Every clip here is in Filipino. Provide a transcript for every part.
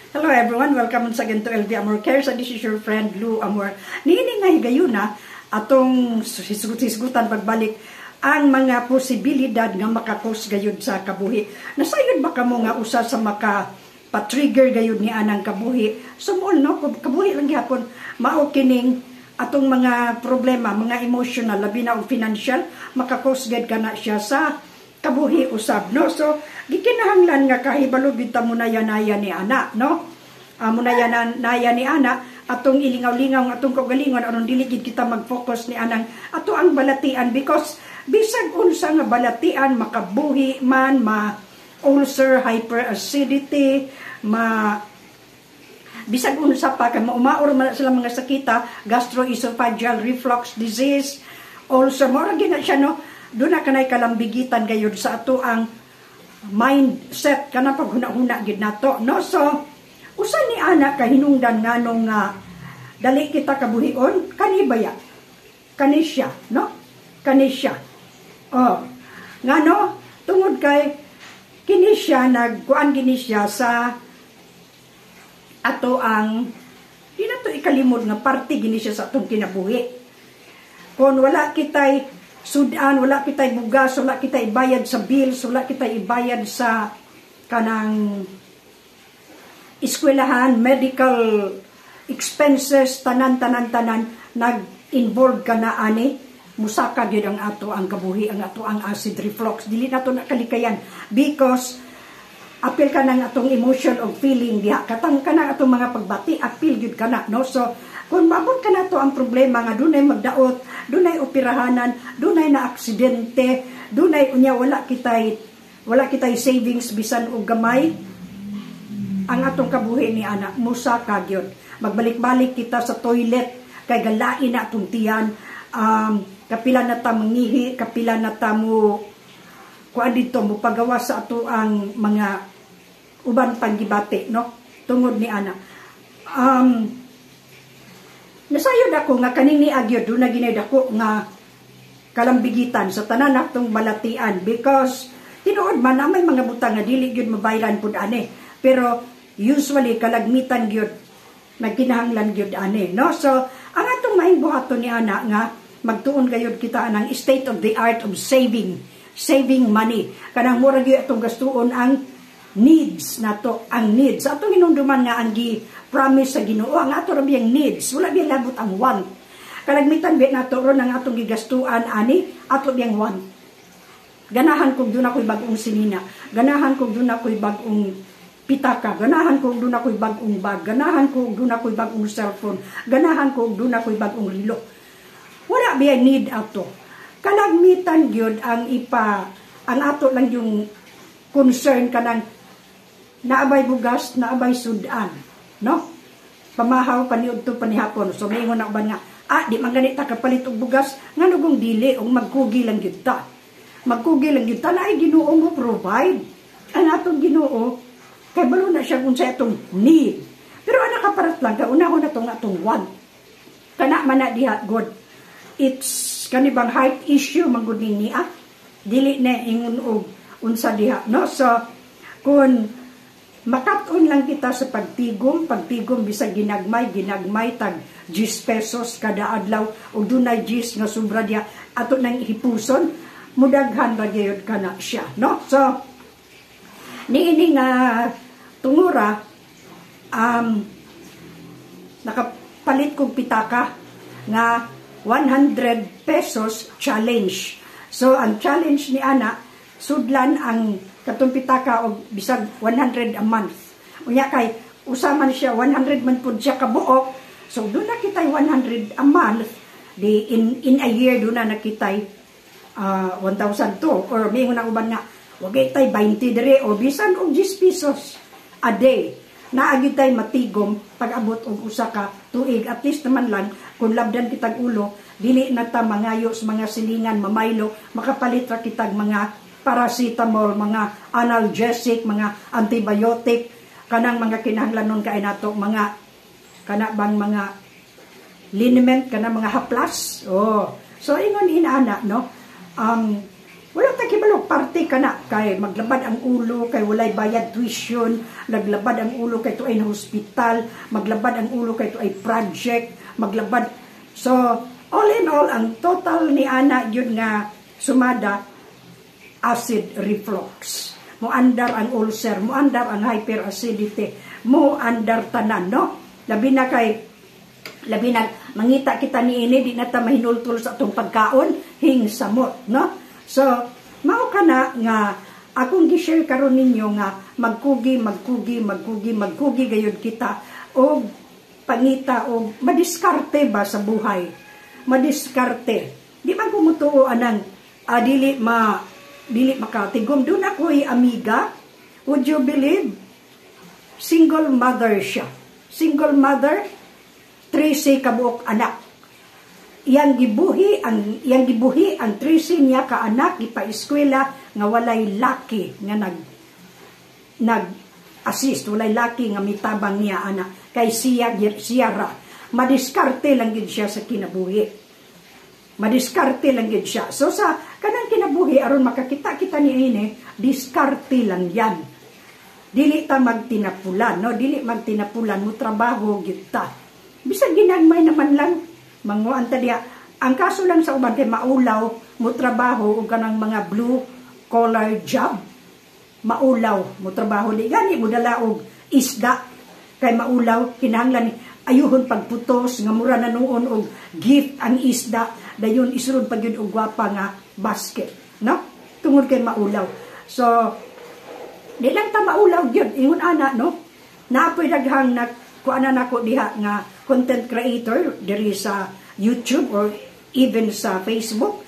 Hello everyone, welcome once again to LV Amor Cares. This is your friend Lou Amor. Niini nga higayon na atong hisgutan pagbalik ang mga posibilidad nga makakos gayud sa kabuhi. Nasayod ba kamo nga usa sa maka-trigger gayud ni anang kabuhi? Sumol no, kabuhi lang gyapon mao kining atong mga problema, mga emotional, labi na og financial, makakos gayud kana siya sa kabuhi usab no. So gikinahanglan nga kahibalo bita mo na yanaya ni ana no. Munaya ni ana atong ilingaw-lingaw atong kaugalingon aron dili gid kita mag-focus ni anang ato ang balatian, because bisag unsa nga balatian makabuhi man, ma ulcer, hyperacidity, bisag unsa pa kay maumaor man sila mga sakita, gastroesophageal reflux disease, ulcer, mo ra gina siya no. Doon na kanay kalambigitan gayud sa ato ang mindset kana paghuna-huna gid nato no. So usa ni ana kahinungdan nganong nga dali kita kabuhion kani baya kani siya no, kani siya ngano tungod kay kini siya nagkuan gini siya sa ato ang di na to ikalimod nga parte gini siya sa atong kinabuhi. Kung wala kitay sudan, wala kitay bugas, wala kitay ibayad sa bills, wala kitay ibayad sa kanang eskwelahan, medical expenses, tanan nag-involve ka na ani, musaka gyud ang ato ang kabuhi, ang ato ang acid reflux. Dili na to nakalikayan because apil ka ng atong emotion o feeling diha, katang ka na atong mga pagbati, apil gyud ka na no. So kung mabot ka na to ang problema nga dunay magdaot, dunay operahanan, dunay na aksidente, dunay unya wala kitay savings bisan og gamay, ang atong kabuhi ni ana musaka gyud. Magbalik-balik kita sa toilet kay galain na atong tiyan, kapila na ta mangihi, kapila na ta mo kuan dito mo pagawa sa ato ang mga uban panggibati no tungod ni ana. Nasayod ako nga kanini agyod do na ginay dako nga kalambigitan sa tanan natong balatian, because tinuod man na may mga butang nga dili gyud mabayran pud ani, pero usually kalagmitan gyud nagkinahanglan gyud ani no. So ang atong maing buhaton ni ana nga magtuon gayud kita ng state of the art of saving money, kanang mura gyud atong gastuon ang needs nato, ang needs atong hinumduman nga ang promise sa Ginoo, ang ato ra biyang needs, wala biyang labot ang want. Kalagmitan bi nato ron ang atong gigastuan ani ato biyang want. Ganahan kog duna koy bag-ong sinina, ganahan kog duna koy bag-ong pitaka, ganahan kog duna koy bag-ong bag, ganahan kog duna koy bag-ong cellphone, ganahan kog duna koy bag-ong relo. Wala biyang need ato. Kalagmitan gyud ang ato lang yung concern kanang naabay bugas, naabay sudan no, pamahaw paniud to panihapon. So maingon na uban nga di man ganita kapalit og bugas ngano gong dili og magkugi lang gyud ta, magkugi lang gyud ta, naay Ginoo mo provide ang atong Ginoo kay balo na siya kung sa atong need. Pero ana kaparat lang kaunahon na atong want kana man na diha god, it's kanibang heart issue manggod niya, dili na ingon og unsa diha no. So kung makaton lang kita sa pagtigom bisag ginagmay tag 10 pesos kada adlaw o dunay 10 nga sobra diya ato nang hipuson, mudaghan ra gyud kana siya no. So niini nga tungura nakapalit kog pitaka nga 100 pesos challenge. So ang challenge ni ana sudlan ang katong pitaka og bisag 100 a month. Unya kay usaman siya 100 man pud siya kabuok. So do na kitay 100 a month, di in a year do na nakitay 1,002, or may nga uban nga wagay tay 20 dire o bisan og 10 pesos a day. Naagi tay matigom pag-abot og usa ka tuig, at least naman lang kung labdan kitag ulo dili na ta mangayo sa mga silingan, mamaylo, makapalit ra kitag mga paracetamol, mga analgesic, mga antibiotic, kanang mga kinahanglanon kay nato mga kanabang mga liniment, kanang mga haplas. So ingon inaana no, Wala ta kibalo, parte ka na kay maglabad ang ulo, kay walay bayad tuition, naglabad ang ulo kay tuay na hospital, maglabad ang ulo kay tuay project, maglabad. So, all in all, ang total ni ana yun nga sumada, acid reflux. Mo andar ang ulcer, mo andar ang hyperacidity, mo andar tanan, no? Labi na mangita kita ni ini, di na ta mahinultul sa atong pagkaon, hingsamot, no? So, mao kana nga akong gi-share karon ninyo nga magkugi gayud kita o pangita o madiskarte ba sa buhay. Madiskarte. Di man ko mutuo anang dili makatigom. Doon ako'y amiga. Would you believe? Single mother siya. Single mother, 13 kabuok anak. Yang gibuhi ang 13 niya ka anak ipa-eskwela nga walay laki nga nag-assist, walay laki nga mitabang niya anak kay siya ra. Madiskarte lang gid siya sa kinabuhi. Madiskarte lang gid siya. So sa kanang kinabuhi aron makakita kita niini, diskarte lang yan. Dili ta magtinapulan, no? Dili magtinapulan mo trabaho gid ta. Bisag ginagmay naman lang manguan ta diya. Ang kaso lang sa uban kay maulaw mo trabaho og kanang mga blue collar job. Maulaw mo trabaho di gani mo dala og isda kay maulaw kinahanglan ayuhon pagputos nga mura na noon og gift ang isda dayon isulod pag yun og gwapa nga basket, no? Tungod kay maulaw. So di lang ta maulaw gyud ingon ana, no? Naapoy daghang kuana nako diha nga content creator diri sa YouTube or even sa Facebook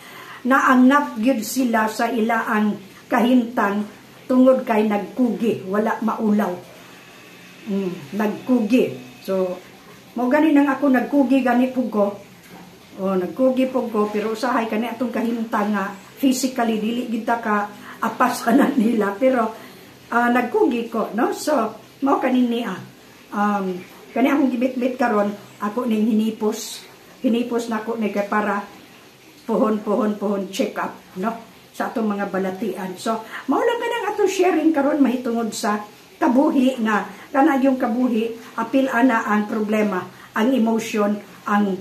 na angnap gyud sila sa ilaang kahintang tungod kay nagkugi, wala maulaw. Nagkugi. So mo gani nang ako nagkugi gani pug ko. Nagkugi pug ko pero usahay kani atong kahintang nga physically dili gid ta ka apasanan nila pero nagkugi ko, no? So mao kanini kani akong gibit-bit karon ako ning hinipos nako ni kay para pohon check up, no, sa atong mga balatian. So mao lang kanang atong sharing karon mahitungod sa kabuhi nga kana yung kabuhi apil ana ang problema, ang emotion, ang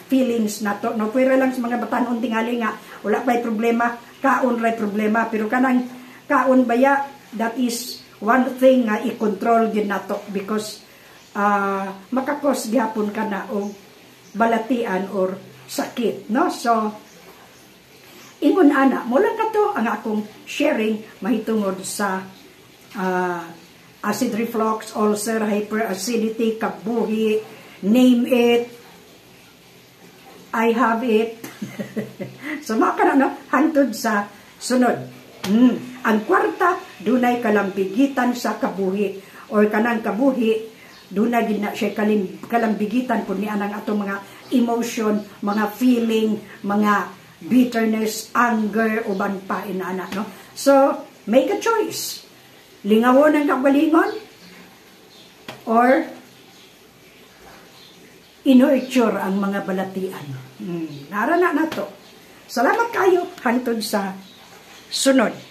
feelings nato, no? Pwera lang sa mga batanon tingali nga wala pay problema, kaon ray problema pero kanang kaon baya that is one thing nga i-control gyud nato because makakos gihapon ka na o balatian or sakit, no? So ingon ana mo lang kato ang akong sharing mahitungod sa acid reflux, ulcer, hyperacidity, kabuhi, name it, I have it. So mao kana, no? Hantod sa sunod. Ang kwarta dunay kalambigitan sa kabuhi or kanang kabuhi dunay gid na siya kalambigitan kun ni anang atong mga emotion, mga feeling, mga bitterness, anger uban pa inana, no? So make a choice. Lingawon ang kagalingon or inurture ang mga balatian. Narana na to. Salamat kayo hantod sa sunod.